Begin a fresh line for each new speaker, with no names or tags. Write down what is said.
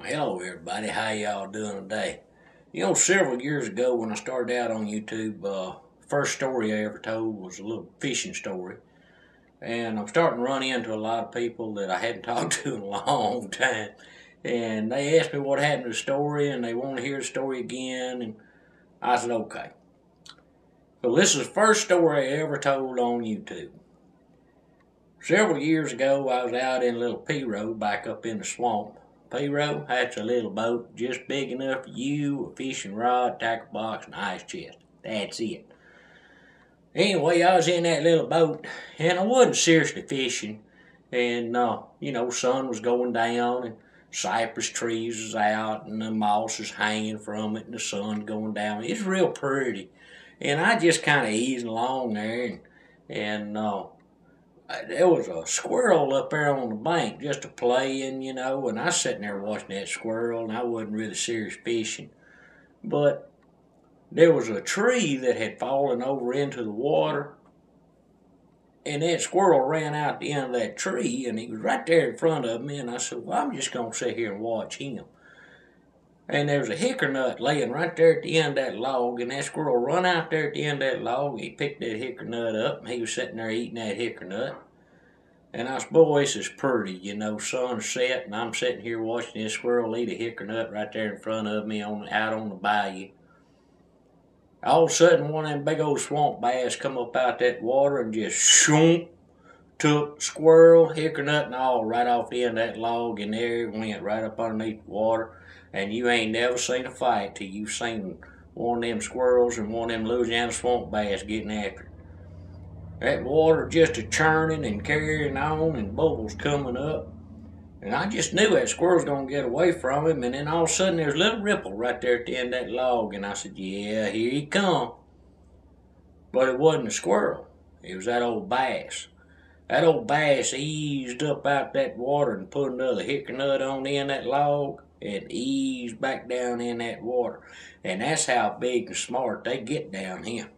Hello everybody, how y'all doing today? You know, several years ago when I started out on YouTube, first story I ever told was a little fishing story. And I'm starting to run into a lot of people that I hadn't talked to in a long time. And they asked me what happened to the story and they want to hear the story again. And I said, okay. So this is the first story I ever told on YouTube. Several years ago, I was out in a little P-row back up in the swamp. P-row, that's a little boat just big enough for you, a fishing rod, tackle box, and ice chest. That's it. Anyway, I was in that little boat, and I wasn't seriously fishing. And, sun was going down, and cypress trees was out, and the moss is hanging from it, and the sun going down. It's real pretty. And I just kind of easing along there, and there was a squirrel up there on the bank just a playing, and I was sitting there watching that squirrel, and I wasn't really serious fishing. But there was a tree that had fallen over into the water, and that squirrel ran out the end of that tree, and he was right there in front of me, and I said, well, I'm just going to sit here and watch him. And there was a hickory nut laying right there at the end of that log, and that squirrel run out there at the end of that log. He picked that hickory nut up, and he was sitting there eating that hickory nut. And I said, boy, this is pretty, sun's set, and I'm sitting here watching this squirrel eat a hickory nut right there in front of me out on the bayou. All of a sudden, one of them big old swamp bass come up out that water and just shoom, took squirrel, hickory nut, and all right off the end of that log, and there it went right up underneath the water. And you ain't never seen a fight till you've seen one of them squirrels and one of them Louisiana swamp bass getting after it. That water just a churning and carrying on and bubbles coming up. And I just knew that squirrel's going to get away from him. And then all of a sudden there's a little ripple right there at the end of that log. And I said, yeah, here he come. But it wasn't a squirrel. It was that old bass. That old bass eased up out that water and put another hickory nut on the end of that log and eased back down in that water. And that's how big and smart they get down here.